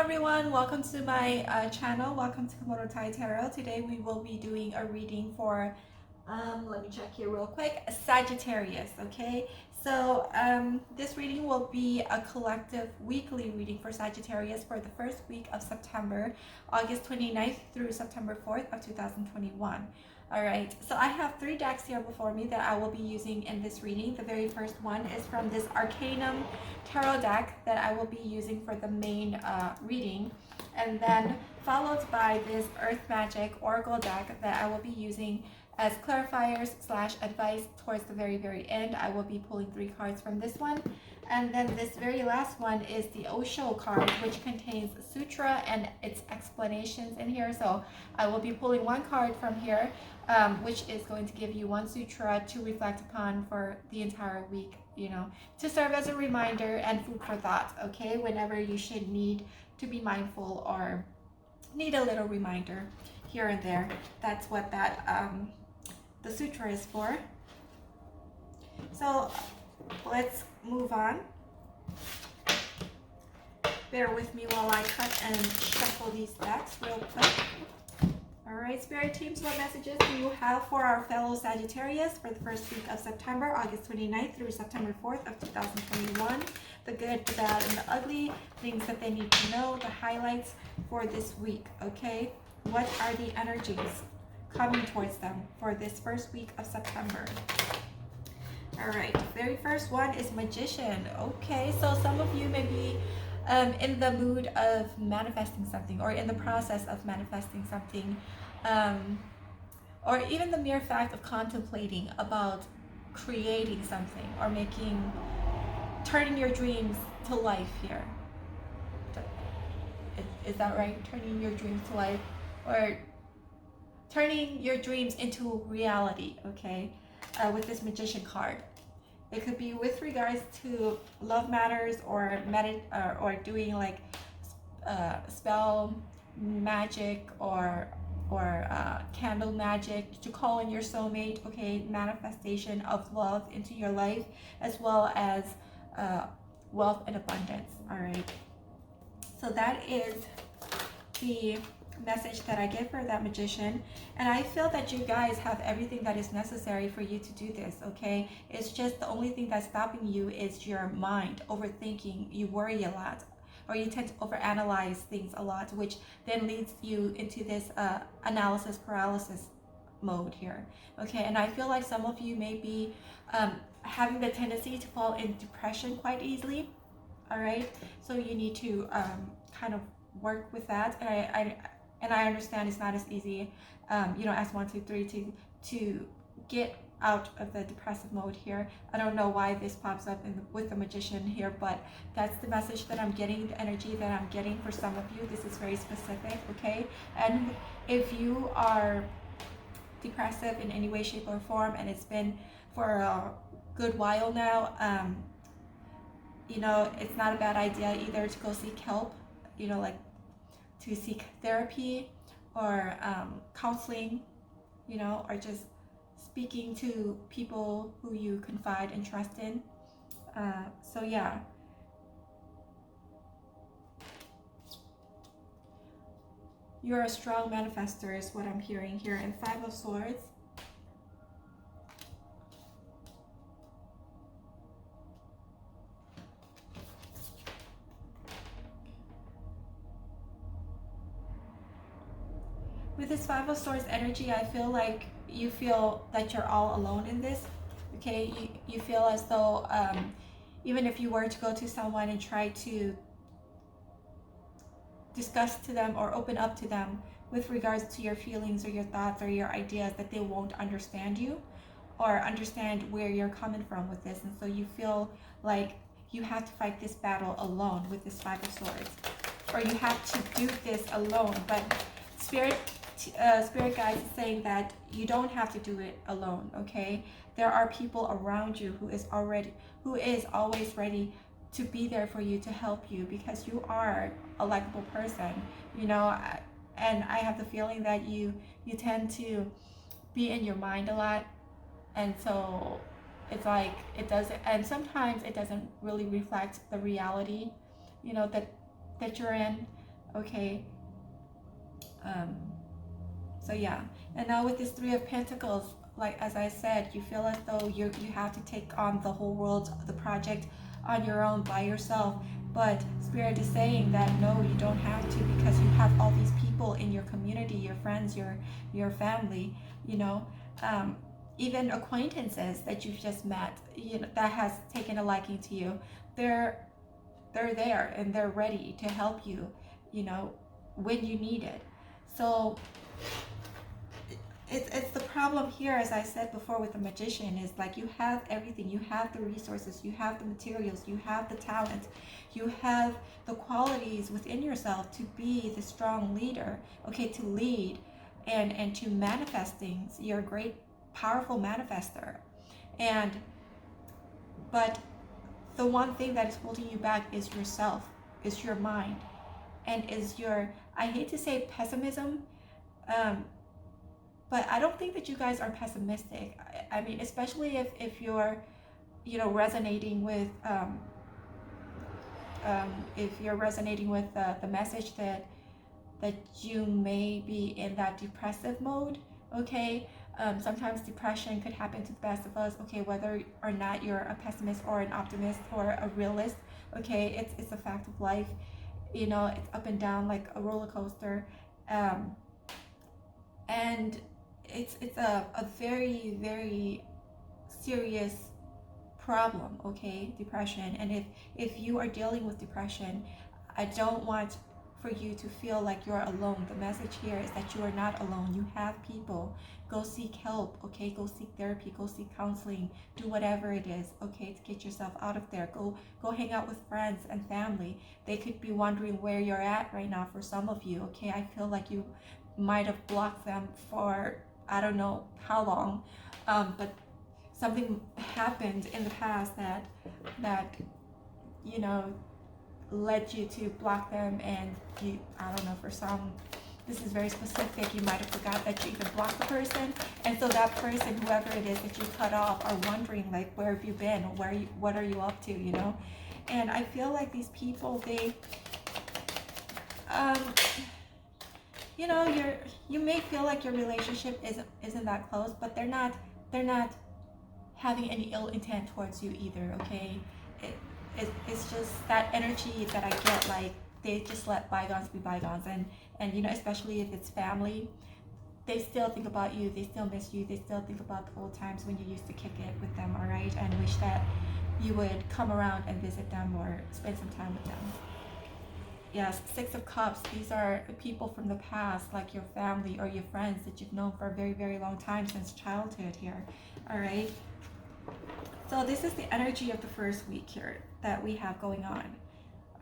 everyone, welcome to my channel. Welcome to Komodo Tai Tarot. Today we will be doing a reading for, let me check here real quick, Sagittarius, okay? So this reading will be a collective weekly reading for Sagittarius for the first week of September, August 29th through September 4th of 2021. Alright, so I have three decks here before me that I will be using in this reading. The very first one is from this Arcanum Tarot deck that I will be using for the main reading, and then followed by this Earth Magic Oracle deck that I will be using as clarifiers / advice towards the very end. I will be pulling 3 cards from this one, and then this very last one is the Osho card, which contains sutra and its explanations in here. So I will be pulling 1 card from here, which is going to give you 1 sutra to reflect upon for the entire week, you know, to serve as a reminder and food for thought, okay, whenever you should need to be mindful or need a little reminder here and there. That's what that the sutra is for. So let's move on. Bear with me while I cut and shuffle these decks real quick. Alright, Spirit teams, what messages do you have for our fellow Sagittarius for the first week of September, August 29th through September 4th of 2021? The good, the bad, and the ugly, things that they need to know, the highlights for this week, okay? What are the energies coming towards them for this first week of September? Alright, very first one is Magician. Okay, so some of you may be in the mood of manifesting something, or in the process of manifesting something, or even the mere fact of contemplating about creating something or turning your dreams to life here. Is that right? Turning your dreams to life, or turning your dreams into reality, okay? With this Magician card. It could be with regards to love matters, or doing like spell magic or candle magic to call in your soulmate, okay? Manifestation of love into your life, as well as wealth and abundance. All right, so that is the message that I get for that Magician, and I feel that you guys have everything that is necessary for you to do this, okay? It's just the only thing that's stopping you is your mind overthinking. You worry a lot, or you tend to overanalyze things a lot, which then leads you into this analysis paralysis mode here, okay? And I feel like some of you may be having the tendency to fall in depression quite easily. All right, so you need to kind of work with that, and I understand it's not as easy, you know, as 1, 2, 3 to get out of the depressive mode here. I don't know why this pops up with the Magician here, but that's the message that I'm getting, the energy that I'm getting for some of you. This is very specific, okay? And if you are depressive in any way, shape, or form, and it's been for a good while now, you know, it's not a bad idea either to go seek help, you know, like to seek therapy or counseling, you know, or just speaking to people who you confide and trust in. So yeah. You're a strong manifester is what I'm hearing here. And 5 of Swords. With this 5 of Swords energy, I feel like you feel that you're all alone in this, okay? You feel as though even if you were to go to someone and try to discuss to them or open up to them with regards to your feelings or your thoughts or your ideas, that they won't understand you or understand where you're coming from with this. And so you feel like you have to fight this battle alone with this 5 of Swords, or you have to do this alone. But Spirit guides is saying that you don't have to do it alone, okay? There are people around you who is always ready to be there for you, to help you, because you are a likable person, you know. And I have the feeling that you tend to be in your mind a lot, and so it's like it doesn't, and sometimes it doesn't really reflect the reality, you know, that you're in. Okay. Um, so yeah, and now with this Three of Pentacles, like as I said, you feel as though you have to take on the whole world, the project on your own by yourself. But Spirit is saying that no, you don't have to, because you have all these people in your community, your friends, your family, you know, um, even acquaintances that you've just met, you know, that has taken a liking to you. They're they're there and they're ready to help you, you know, when you need it. So it's the problem here, as I said before, with the magician, is like you have everything. You have the resources, you have the materials, you have the talent, you have the qualities within yourself to be the strong leader, okay, to lead and to manifest things. You're a great, powerful manifester. And but the one thing that is holding you back is yourself, is your mind, and is your, I hate to say pessimism, um, but I don't think that you guys are pessimistic. I mean, especially if you're, you know, resonating with, if you're resonating with the message that you may be in that depressive mode, okay? Sometimes depression could happen to the best of us, okay, whether or not you're a pessimist or an optimist or a realist, okay? It's a fact of life, you know, it's up and down like a roller coaster. And it's a very, very serious problem, okay, depression. And if you are dealing with depression, I don't want for you to feel like you're alone. The message here is that you are not alone. You have people. Go seek help, okay? Go seek therapy, go seek counseling, do whatever it is, okay, to get yourself out of there. Go hang out with friends and family. They could be wondering where you're at right now for some of you, okay? I feel like you might have blocked them for I don't know how long, but something happened in the past that you know led you to block them, and you, I don't know, for some, this is very specific, you might have forgot that you even blocked the person, and so that person, whoever it is that you cut off, are wondering like, where have you been, what are you up to, you know? And I feel like these people, they you know, you may feel like your relationship isn't that close, but they're not having any ill intent towards you either, okay? It's just that energy that I get, like they just let bygones be bygones, and you know, especially if it's family, they still think about you, they still miss you, they still think about the old times when you used to kick it with them, all right, and wish that you would come around and visit them or spend some time with them. Yes, Six of Cups, these are people from the past, like your family or your friends that you've known for a very, very long time, since childhood here, all right? So this is the energy of the first week here that we have going on,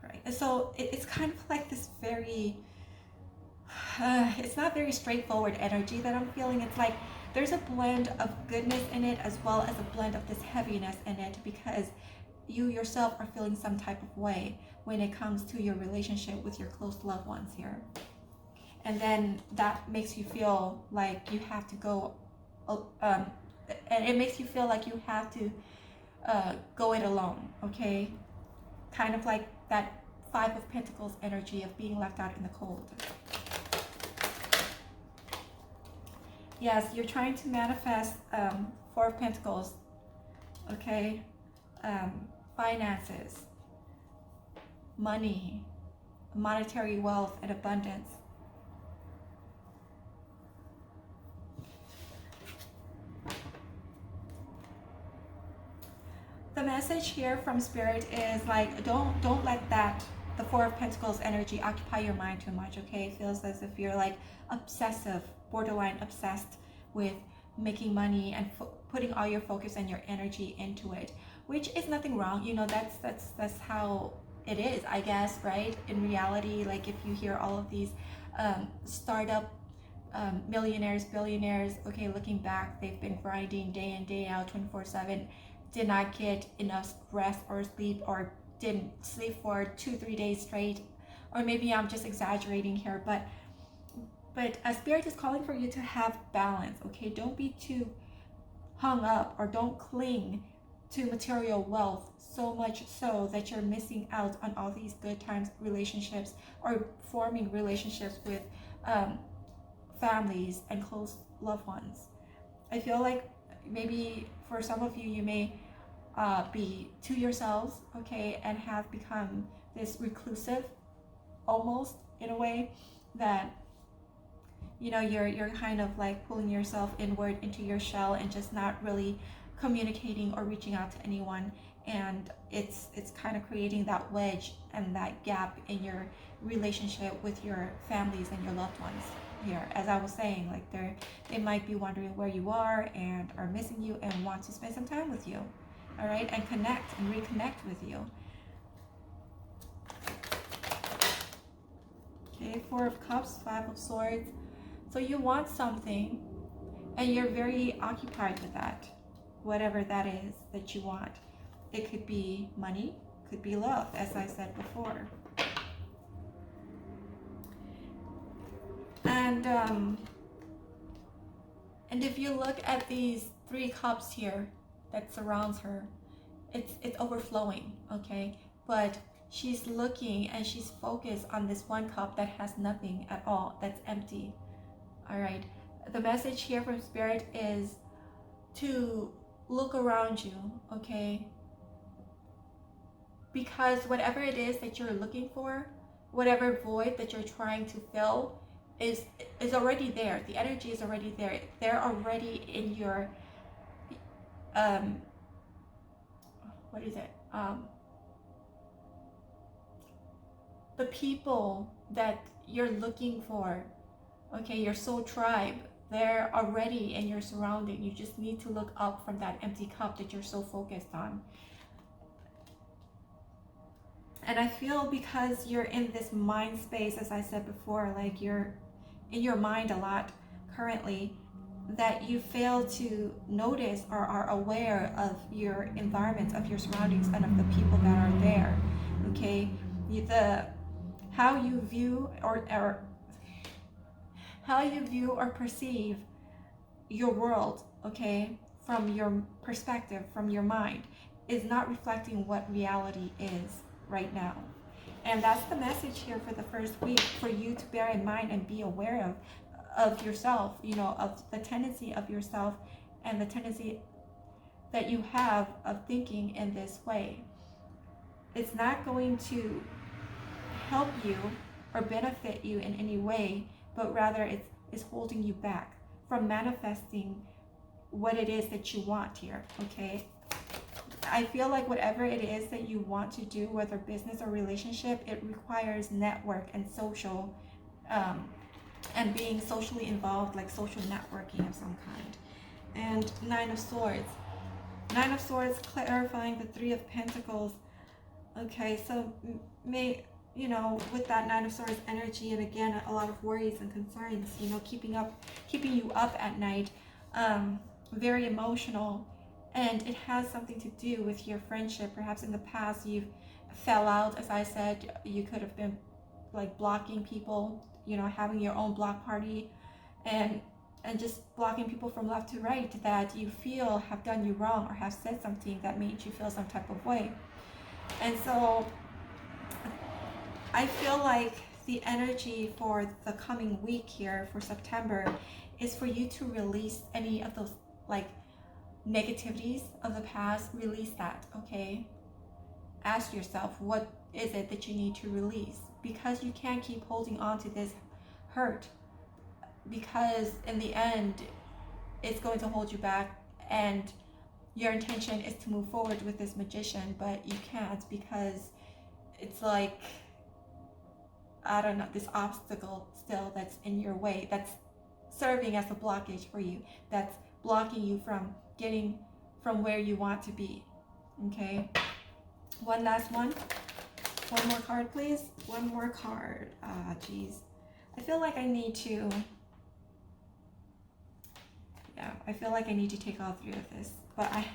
all right? And so it's kind of like this very, it's not very straightforward energy that I'm feeling. It's like there's a blend of goodness in it, as well as a blend of this heaviness in it, because you yourself are feeling some type of way when it comes to your relationship with your close loved ones here. And then that makes you feel like you have to go, and it makes you feel like you have to go it alone, okay? Kind of like that Five of Pentacles energy of being left out in the cold. Yes, you're trying to manifest Four of Pentacles, okay? Finances, money, monetary wealth, and abundance. The message here from Spirit is like, don't let that, the Four of Pentacles energy, occupy your mind too much, okay? It feels as if you're like obsessive, borderline obsessed with making money and putting all your focus and your energy into it, which is nothing wrong, you know. That's how it is, I guess, right? In reality, like if you hear all of these startup millionaires, billionaires, okay, looking back, they've been grinding day in, day out, 24/7, did not get enough rest or sleep, or didn't sleep for 2-3 days straight, or maybe I'm just exaggerating here, but a Spirit is calling for you to have balance, okay? Don't be too hung up, or don't cling to material wealth, so much so that you're missing out on all these good times, relationships, or forming relationships with families and close loved ones. I feel like maybe for some of you, you may be to yourselves, okay, and have become this reclusive, almost in a way, that you're kind of like pulling yourself inward into your shell and just not really communicating or reaching out to anyone, and it's kind of creating that wedge and that gap in your relationship with your families and your loved ones here. As I was saying, like they might be wondering where you are and are missing you and want to spend some time with you, all right, and connect and reconnect with you. Okay, Four of Cups, Five of Swords. So you want something and you're very occupied with that, whatever that is that you want. It could be money, could be love, as I said before. And if you look at these Three Cups here that surrounds her, it's overflowing, okay? But she's looking and she's focused on this one cup that has nothing at all, that's empty. All right, the message here from Spirit is to look around you, okay? Because whatever it is that you're looking for, whatever void that you're trying to fill is already there. The energy is already there. They're already in your the people that you're looking for, okay, your soul tribe, they're already in your surrounding. You just need to look up from that empty cup that you're so focused on. And I feel because you're in this mind space, as I said before, like you're in your mind a lot currently, that you fail to notice or are aware of your environment, of your surroundings, and of the people that are there, okay? How you view or perceive your world, okay, from your perspective, from your mind, is not reflecting what reality is right now. And that's the message here for the first week, for you to bear in mind and be aware of yourself, of the tendency of yourself and the tendency that you have of thinking in this way. It's not going to help you or benefit you in any way, but rather it's holding you back from manifesting what it is that you want here, okay? I feel like whatever it is that you want to do, whether business or relationship, it requires network and social, and being socially involved, like social networking of some kind. And Nine of Swords. Nine of Swords clarifying the Three of Pentacles. Okay, so with that Nine of Swords energy, and again, a lot of worries and concerns, keeping you up at night, very emotional. And it has something to do with your friendship. Perhaps in the past you fell out, as I said. You could have been like blocking people, having your own block party, and just blocking people from left to right that you feel have done you wrong or have said something that made you feel some type of way. And so I feel like the energy for the coming week here for September is for you to release any of those like negativities of the past. Release that, okay? Ask yourself, what is it that you need to release? Because you can't keep holding on to this hurt, because in the end it's going to hold you back, and your intention is to move forward with this Magician, but you can't, because it's like, I don't know, this obstacle still that's in your way, that's serving as a blockage for you, that's blocking you from getting from where you want to be, okay? One last one. One more card, please. One more card. Geez. I feel like I need to, take all three of this, but I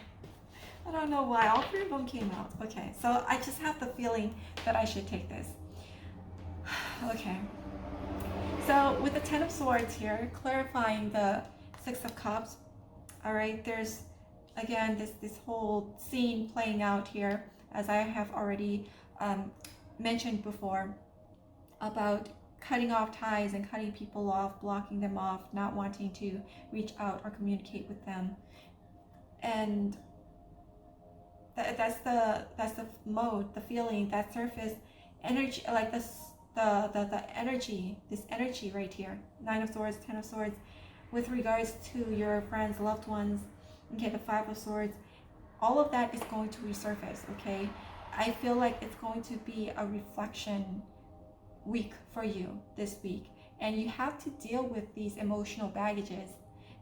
don't know why. All three of them came out. Okay, so I just have the feeling that I should take this. Okay. So with the Ten of Swords here, clarifying the Six of Cups, all right, there's again, this whole scene playing out here, as I have already mentioned before, about cutting off ties and cutting people off, blocking them off, not wanting to reach out or communicate with them. And that's the mode, the feeling, that surface energy, like the energy, this energy right here, 9 of Swords, 10 of Swords, with regards to your friends, loved ones. Okay, the 5 of Swords, all of that is going to resurface. Okay, I feel like it's going to be a reflection week for you this week, and you have to deal with these emotional baggages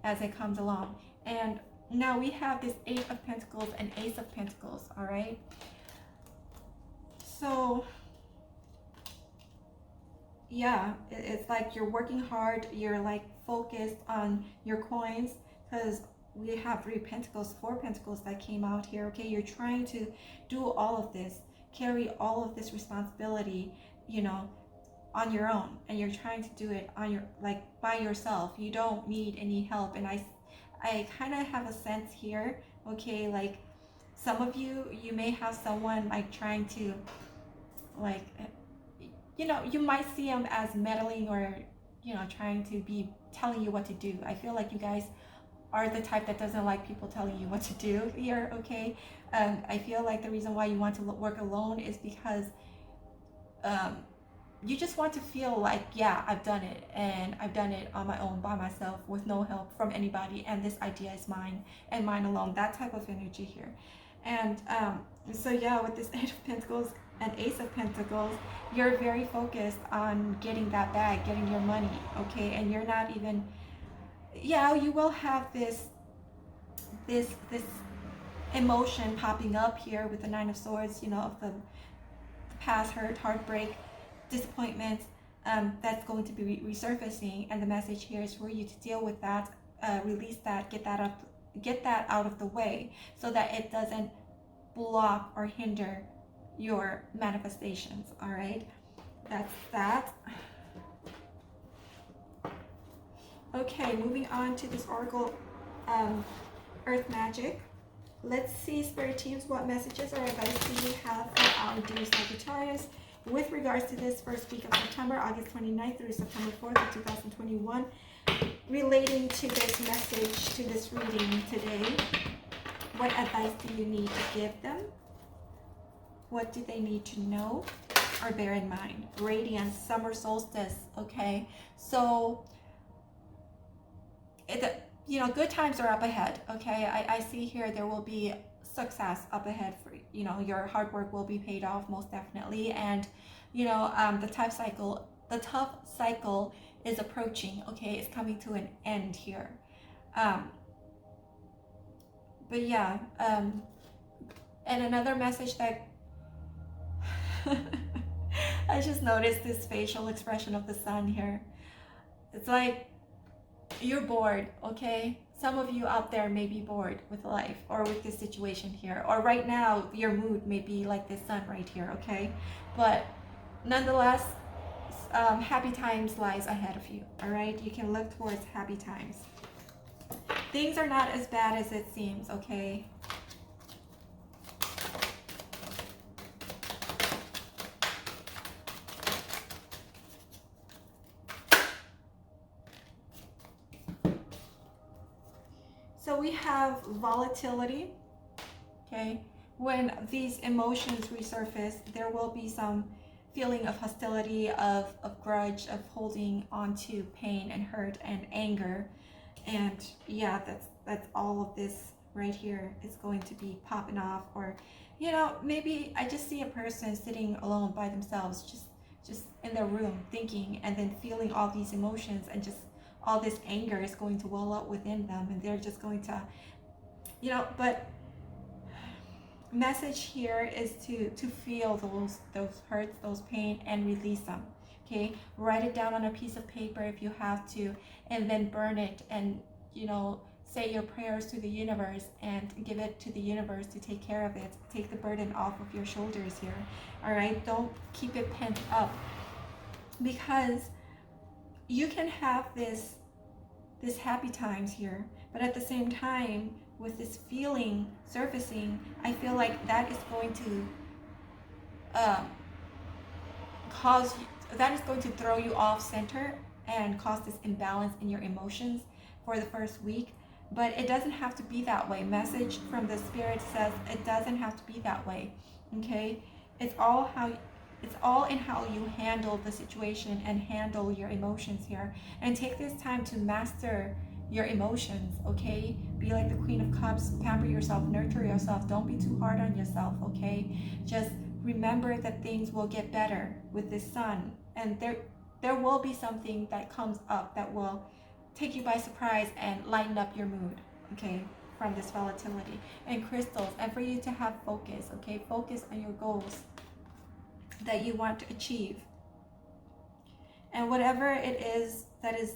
as it comes along. And now we have this 8 of Pentacles and Ace of Pentacles. All right, so yeah, it's like you're working hard, you're like focused on your coins, because we have 3 Pentacles, 4 Pentacles that came out here. Okay, you're trying to do all of this, carry all of this responsibility, you know, on your own, and you're trying to do it on your, like, by yourself. You don't need any help. And I kind of have a sense here, okay, like some of you may have someone like trying to, like, you know, you might see them as meddling, or, you know, trying to be telling you what to do. I feel like you guys are the type that doesn't like people telling you what to do here. Okay, I feel like the reason why you want to work alone is because you just want to feel like, yeah, I've done it, and I've done it on my own, by myself, with no help from anybody, and this idea is mine and mine alone. That type of energy here. And so yeah, with this 8 of Pentacles and Ace of Pentacles, you're very focused on getting that bag, getting your money. Okay, and you're not even, yeah, you will have this emotion popping up here with the 9 of Swords, you know, of the past hurt, heartbreak, disappointment, that's going to be resurfacing. And the message here is for you to deal with that, release that, get that out of the way, so that it doesn't block or hinder your manifestations. All right, that's that. Okay, moving on to this Oracle Earth Magic. Let's see, Spirit teams, what messages or advice do you have for our dear Sagittarius with regards to this first week of September, August 29th through September 4th of 2021, relating to this message, to this reading today. What advice do you need to give them? What do they need to know or bear in mind? Radiance, summer solstice. Okay, so you know, good times are up ahead. Okay, I see here there will be success up ahead for, you know, your hard work will be paid off, most definitely. And you know, the tough cycle is approaching. Okay, it's coming to an end here. But yeah, and another message that I just noticed this facial expression of the sun here. It's like you're bored. Okay, some of you out there may be bored with life or with this situation here, or right now your mood may be like this sun right here. Okay, but nonetheless, happy times lies ahead of you. All right, you can look towards happy times. Things are not as bad as it seems. Okay, so we have volatility. Okay, when these emotions resurface, there will be some feeling of hostility, of grudge, of holding on to pain and hurt and anger. And yeah, that's all of this right here is going to be popping off. Or, you know, maybe I just see a person sitting alone by themselves, just in their room thinking, and then feeling all these emotions, and just all this anger is going to well up within them, and they're just going to, you know. But message here is to feel those hurts, those pain, and release them. Okay, write it down on a piece of paper if you have to, and then burn it, and, you know, say your prayers to the universe and give it to the universe to take care of it. Take the burden off of your shoulders here. All right, don't keep it pent up, because you can have this happy times here, but at the same time with this feeling surfacing, I feel like that is going to that is going to throw you off center and cause this imbalance in your emotions for the first week. But it doesn't have to be that way. Message from the spirit says it doesn't have to be that way. Okay, it's all in how you handle the situation and handle your emotions here, and take this time to master your emotions. Okay, be like the Queen of Cups, pamper yourself, nurture yourself, don't be too hard on yourself. Okay, just remember that things will get better with this sun, and there will be something that comes up that will take you by surprise and lighten up your mood, okay, from this volatility. And crystals, and for you to have focus, okay, focus on your goals that you want to achieve, and whatever it is that is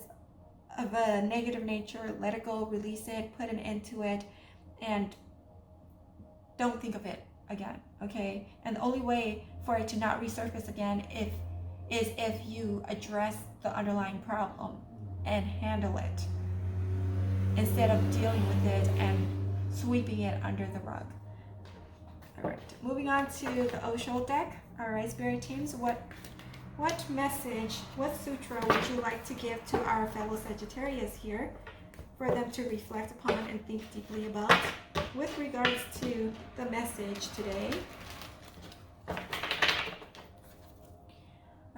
of a negative nature, let it go, release it, put an end to it, and don't think of it again. Okay, and the only way for it to not resurface again is if you address the underlying problem and handle it instead of dealing with it and sweeping it under the rug. All right, moving on to the Osho deck. All right, spirit teams, what message, what sutra would you like to give to our fellow Sagittarius here for them to reflect upon and think deeply about with regards to the message today?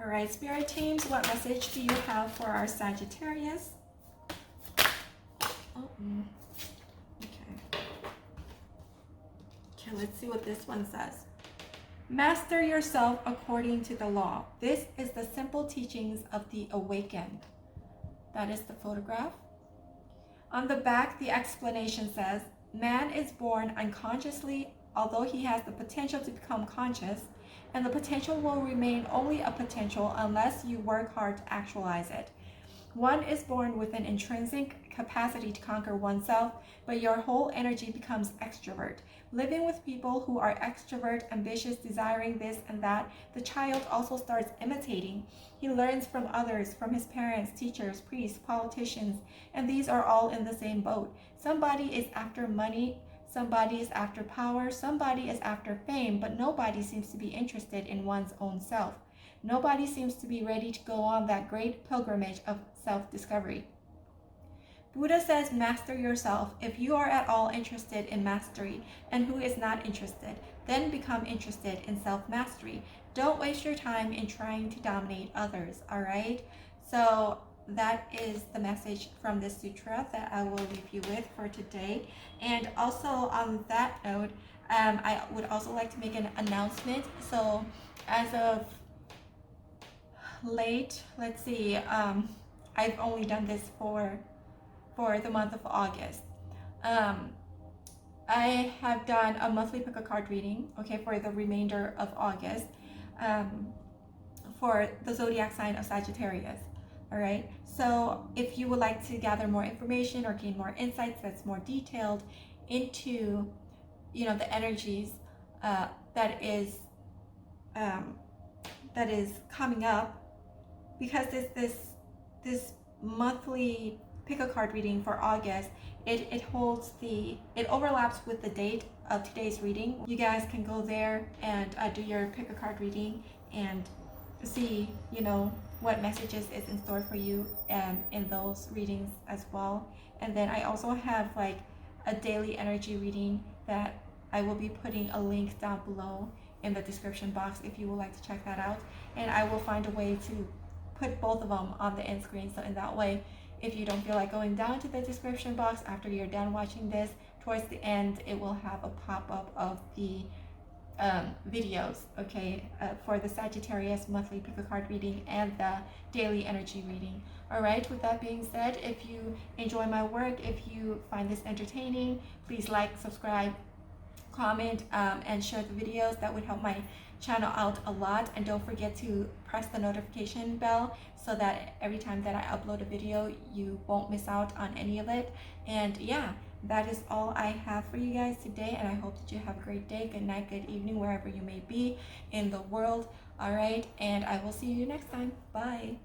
All right, spirit teams, what message do you have for our Sagittarius? Okay, let's see what this one says. Master yourself according to the law. This is the simple teachings of the awakened. That is the photograph. On the back, the explanation says, man is born unconsciously, although he has the potential to become conscious, and the potential will remain only a potential unless you work hard to actualize it. One is born with an intrinsic capacity to conquer oneself, but your whole energy becomes extrovert. Living with people who are extrovert, ambitious, desiring this and that, the child also starts imitating. He learns from others, from his parents, teachers, priests, politicians, and these are all in the same boat. Somebody is after money, somebody is after power, somebody is after fame, but nobody seems to be interested in one's own self. Nobody seems to be ready to go on that great pilgrimage of self-discovery. Buddha says, master yourself. If you are at all interested in mastery, and who is not interested, then become interested in self-mastery. Don't waste your time in trying to dominate others, all right? So that is the message from this sutra that I will leave you with for today. And also on that note, I would also like to make an announcement. So as of late, let's see, I've only done this for the month of August. I have done a monthly pick a card reading, okay, for the remainder of August, for the zodiac sign of Sagittarius. All right, so if you would like to gather more information or gain more insights that's more detailed into, you know, the energies that is coming up, because this monthly pick a card reading for August, it overlaps with the date of today's reading. You guys can go there and do your pick a card reading and see, you know, what messages is in store for you in those readings as well. And then I also have like a daily energy reading that I will be putting a link down below in the description box if you would like to check that out. And I will find a way to put both of them on the end screen, so in that way, if you don't feel like going down to the description box after you're done watching this, towards the end it will have a pop-up of the videos, okay, for the Sagittarius monthly pick a card reading and the daily energy reading. All right, with that being said, if you enjoy my work, if you find this entertaining, please like, subscribe, comment, and share the videos. That would help my channel out a lot. And don't forget to press the notification bell so that every time that I upload a video, you won't miss out on any of it. And yeah, that is all I have for you guys today, and I hope that you have a great day, good night, good evening, wherever you may be in the world. All right, and I will see you next time. Bye.